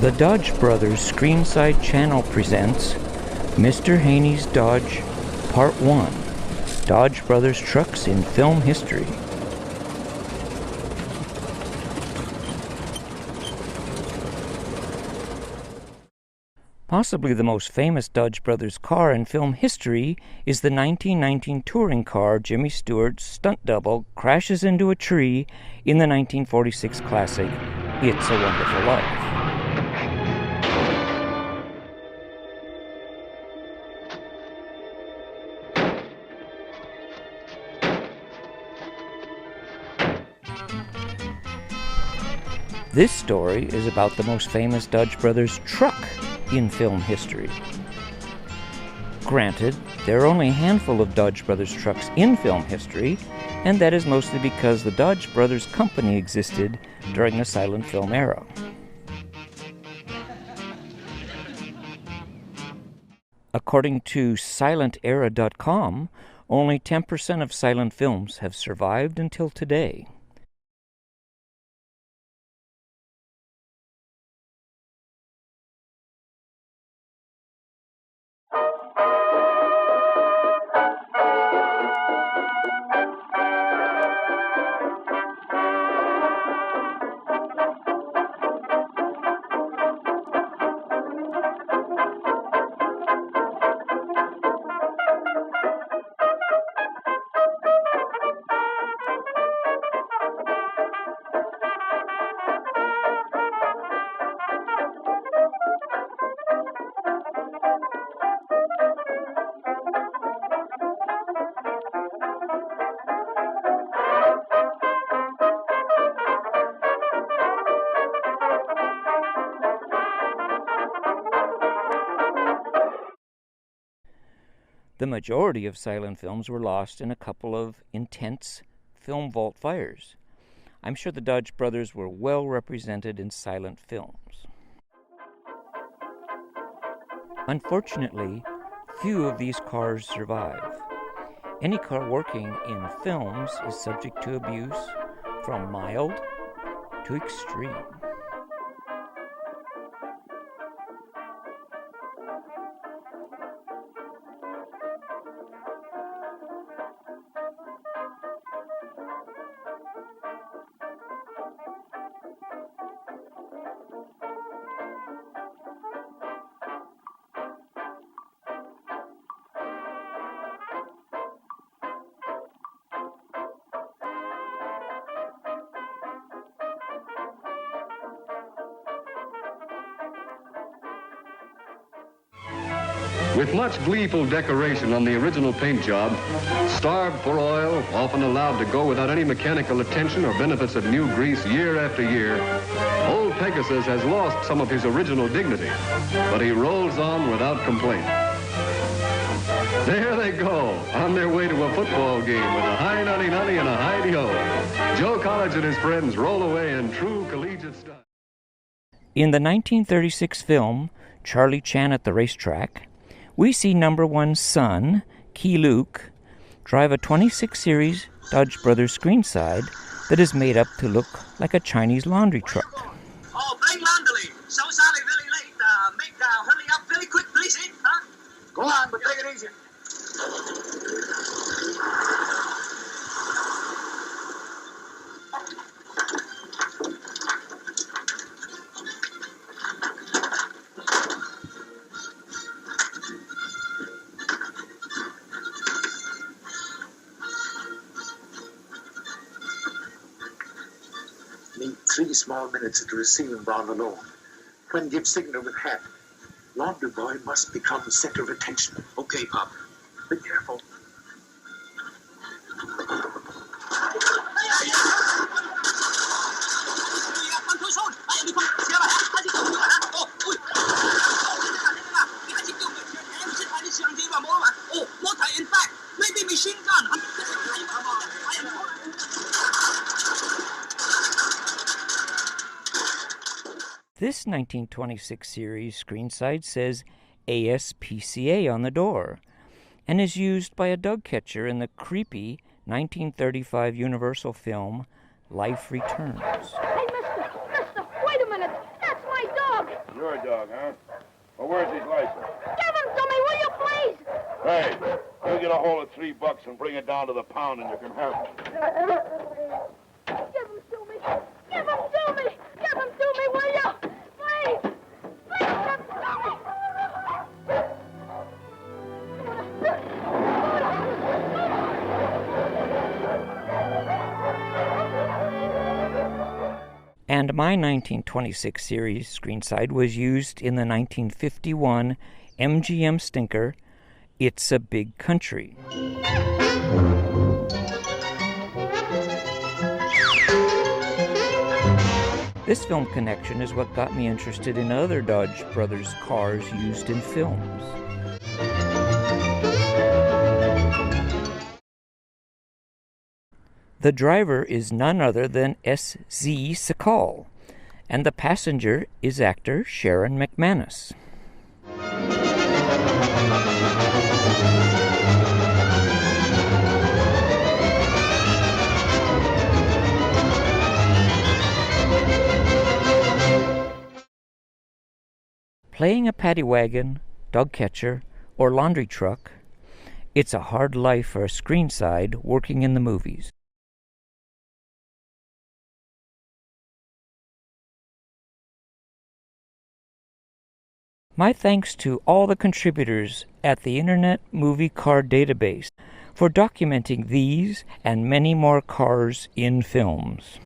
The Dodge Brothers Screenside channel presents Mr. Haney's Dodge, Part 1, Dodge Brothers Trucks in Film History. Possibly the most famous Dodge Brothers car in film history is the 1919 touring car Jimmy Stewart's stunt double crashes into a tree in the 1946 classic, It's a Wonderful Life. This story is about the most famous Dodge Brothers truck in film history. Granted, there are only a handful of Dodge Brothers trucks in film history, and that is mostly because the Dodge Brothers company existed during the silent film era. According to silentera.com, only 10% of silent films have survived until today. The majority of silent films were lost in a couple of intense film vault fires. I'm sure the Dodge Brothers were well represented in silent films. Unfortunately, few of these cars survive. Any car working in films is subject to abuse, from mild to extreme. With much gleeful decoration on the original paint job, starved for oil, often allowed to go without any mechanical attention or benefits of new grease year after year, old Pegasus has lost some of his original dignity, but he rolls on without complaint. There they go, on their way to a football game with a high nutty-nutty and a hidey-ho. Joe College and his friends roll away in true collegiate style. In the 1936 film, Charlie Chan at the Racetrack, we see number one's son, Key Luke, drive a 26 Series Dodge Brothers Screenside that is made up to look like a Chinese laundry truck. Oh, bring laundry. So sorry, really late. Hurry up very quick, please, huh? Go on, but take it easy. Need 3 small minutes at the receiving valve alone. When give signal with hat. Laundry boy must become the center of attention. Okay, Pop. Be careful. In fact, maybe machine gun. This 1926 series Screenside says ASPCA on the door and is used by a dog catcher in the creepy 1935 Universal film Life Returns. Hey, mister, wait a minute. That's my dog. dog, huh? Well, where's his license? Give him to me, will you, please? Hey, you get a hold of $3 and bring it down to the pound, and you can have it. Give him to me. Give him to me. Give him to me, will you? Please. Please give him to me. And my 1926 series, Screenside, was used in the 1951 MGM stinker, It's a Big Country. This film connection is what got me interested in other Dodge Brothers cars used in films. The driver is none other than S.Z. Sakal, and the passenger is actor Sharon McManus. Playing a paddy wagon, dog catcher, or laundry truck, it's a hard life for a screenside working in the movies. My thanks to all the contributors at the Internet Movie Car Database for documenting these and many more cars in films.